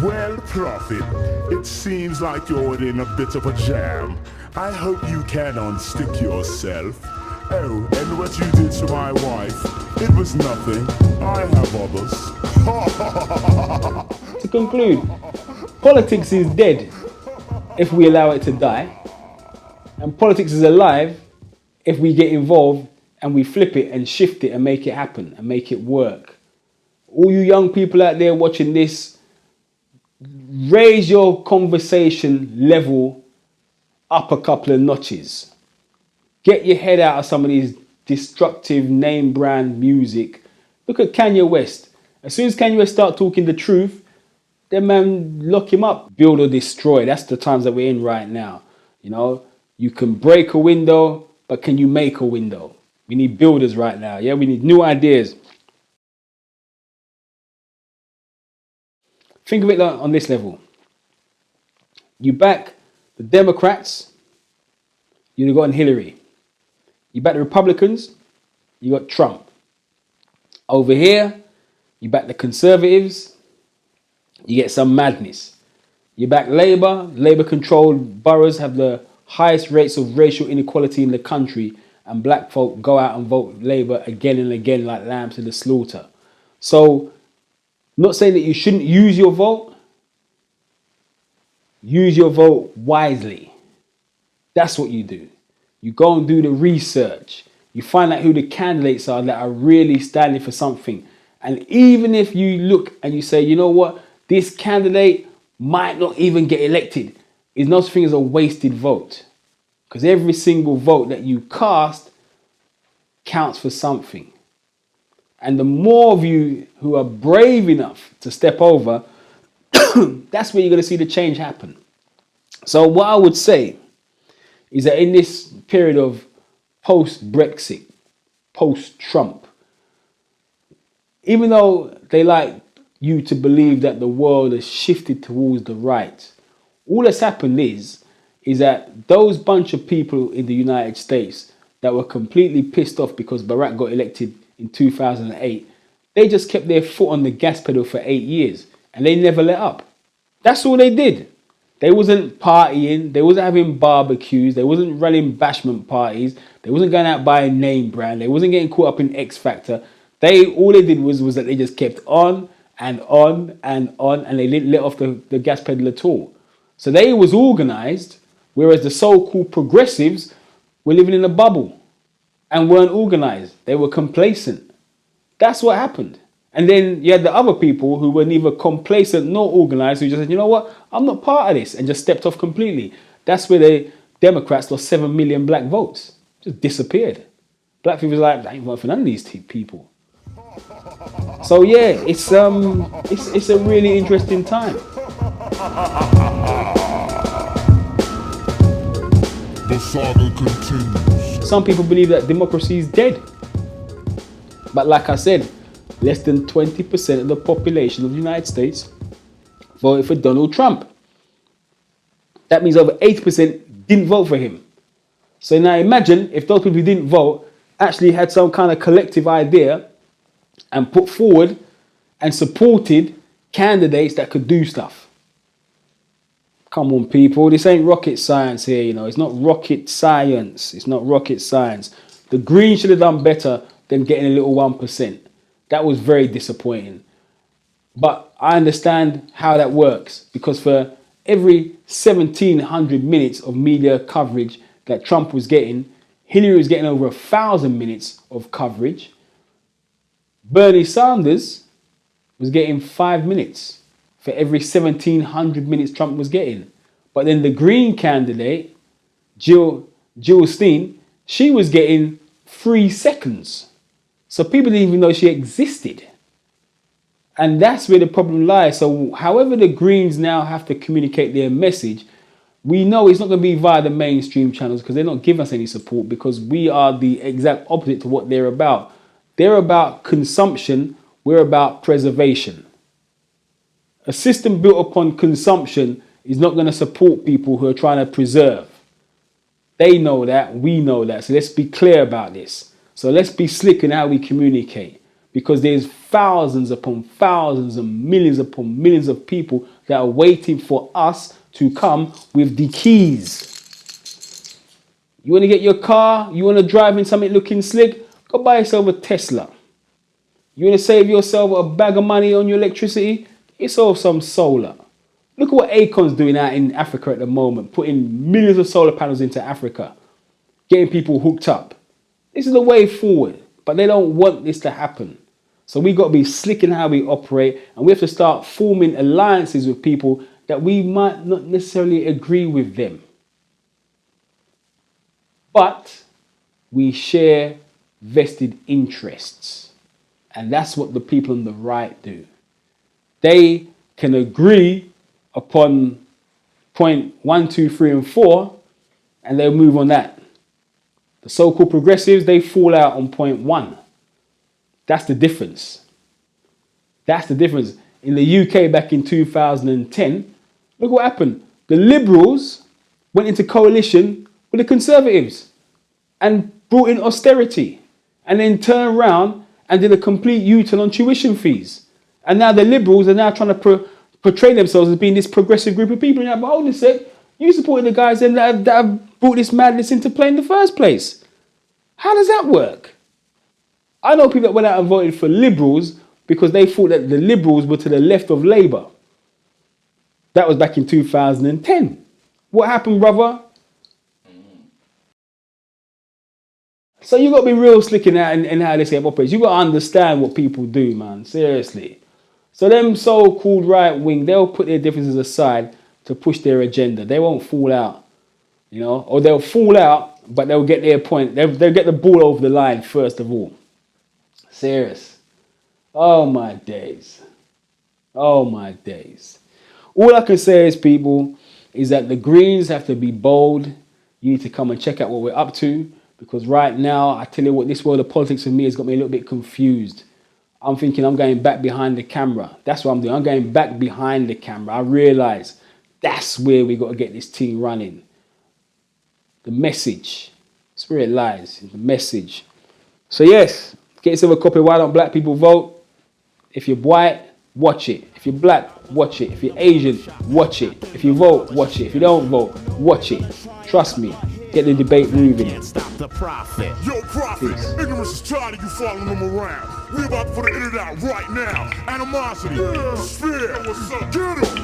Well, Prophet, it seems like you're in a bit of a jam. I hope you can unstick yourself. Oh, and what you did to my wife, it was nothing. I have others. To conclude, politics is dead if we allow it to die, and politics is alive if we get involved and we flip it and shift it and make it happen and make it work. All you young people out there watching this, raise your conversation level up a couple of notches. Get your head out of some of these destructive name brand music. Look at Kanye West. As soon as Kanye West start talking the truth, then man, lock him up. Build or destroy. That's the times that we're in right now. You know, you can break a window, but can you make a window? We need builders right now. Yeah, we need new ideas. Think of it on this level. You back the Democrats, you got Hillary. You back the Republicans, you got Trump. Over here, you back the Conservatives, you get some madness. You back Labour, Labour-controlled boroughs have the highest rates of racial inequality in the country, and black folk go out and vote Labour again and again like lambs to the slaughter. So, not saying that you shouldn't use your vote. Use your vote wisely. That's what you do. You go and do the research. You find out who the candidates are that are really standing for something. And even if you look and you say, you know what, this candidate might not even get elected, it's no such thing as a wasted vote. Because every single vote that you cast counts for something. And the more of you who are brave enough to step over, that's where you're going to see the change happen. So what I would say is that in this period of post-Brexit, post-Trump, even though they like you to believe that the world has shifted towards the right, all that's happened is that those bunch of people in the United States that were completely pissed off because Barack got elected in 2008, they just kept their foot on the gas pedal for 8 years and they never let up. That's all they did. They wasn't partying, they wasn't having barbecues, they wasn't running bashment parties, they wasn't going out buying name brand, they wasn't getting caught up in X Factor. All they did was that they just kept on and on and on, and they didn't let off the gas pedal at all. So they was organised, whereas the so-called progressives were living in a bubble and weren't organised. They were complacent. That's what happened. And then you had the other people who were neither complacent nor organised, who just said, you know what, I'm not part of this, and just stepped off completely. That's where the Democrats lost 7 million black votes. Just disappeared. Black people was like, I ain't voting for none of these people. So yeah, it's a really interesting time. The saga continues. Some people believe that democracy is dead. But like I said, less than 20% of the population of the United States voted for Donald Trump. That means over 80% didn't vote for him. So now imagine if those people who didn't vote actually had some kind of collective idea and put forward and supported candidates that could do stuff. Come on, people. This ain't rocket science here, you know. It's not rocket science. It's not rocket science. The Greens should have done better than getting a little 1%. That was very disappointing. But I understand how that works, because for every 1,700 minutes of media coverage that Trump was getting, Hillary was getting over 1,000 minutes of coverage. Bernie Sanders was getting 5 minutes for every 1,700 minutes Trump was getting. But then the Green candidate, Jill Stein, she was getting 3 seconds. So people didn't even know she existed. And that's where the problem lies. So however the Greens now have to communicate their message, we know it's not going to be via the mainstream channels, because they're not giving us any support, because we are the exact opposite to what they're about. They're about consumption. We're about preservation. A system built upon consumption is not going to support people who are trying to preserve. They know that. We know that. So let's be clear about this. So let's be slick in how we communicate. because there's thousands upon thousands and millions upon millions of people that are waiting for us to come with the keys. You want to get your car, you want to drive in something looking slick, go buy yourself a Tesla. You want to save yourself a bag of money on your electricity, get yourself some solar. Look at what Acon's doing out in Africa at the moment, putting millions of solar panels into Africa, getting people hooked up. This is the way forward, but they don't want this to happen. So we've got to be slick in how we operate, and we have to start forming alliances with people that we might not necessarily agree with them. But we share vested interests. And that's what the people on the right do. They can agree upon point 1, 2, 3, and 4, and they'll move on that. The so-called progressives, they fall out on point 1. That's the difference. That's the difference. In the UK back in 2010, look what happened. The Liberals went into coalition with the Conservatives and brought in austerity, and then turned around and did a complete U-turn on tuition fees. And now the Liberals are now trying to portray themselves as being this progressive group of people. And you're like, but hold on a sec, you supported the guys that have brought this madness into play in the first place. How does that work? I know people that went out and voted for Liberals because they thought that the Liberals were to the left of Labour. That was back in 2010. What happened, brother? So you got to be real slick in how this game operates. You got to understand what people do, man. Seriously. So them so-called right wing, they'll put their differences aside to push their agenda. They won't fall out, you know, or they'll fall out, but they'll get their point. They'll get the ball over the line first of all. Serious. Oh my days. Oh my days. All I can say is, people, is that the Greens have to be bold. You need to come and check out what we're up to. Because right now, I tell you what, this world of politics with me has got me a little bit confused. I'm thinking I'm going back behind the camera. That's what I'm doing. I'm going back behind the camera. I realise that's where we got to get this team running. The message. That's where it lies. The message. So yes, get yourself a copy of Why Don't Black People Vote. If you're white, watch it. If you're black, watch it. If you're Asian, watch it. If you vote, watch it. If you don't vote, watch it. Trust me. Get the debate moving. Yo, Prophet, ignorance is tired of you following them around. We about to put an end to that right now. Animosity, fear, get 'em.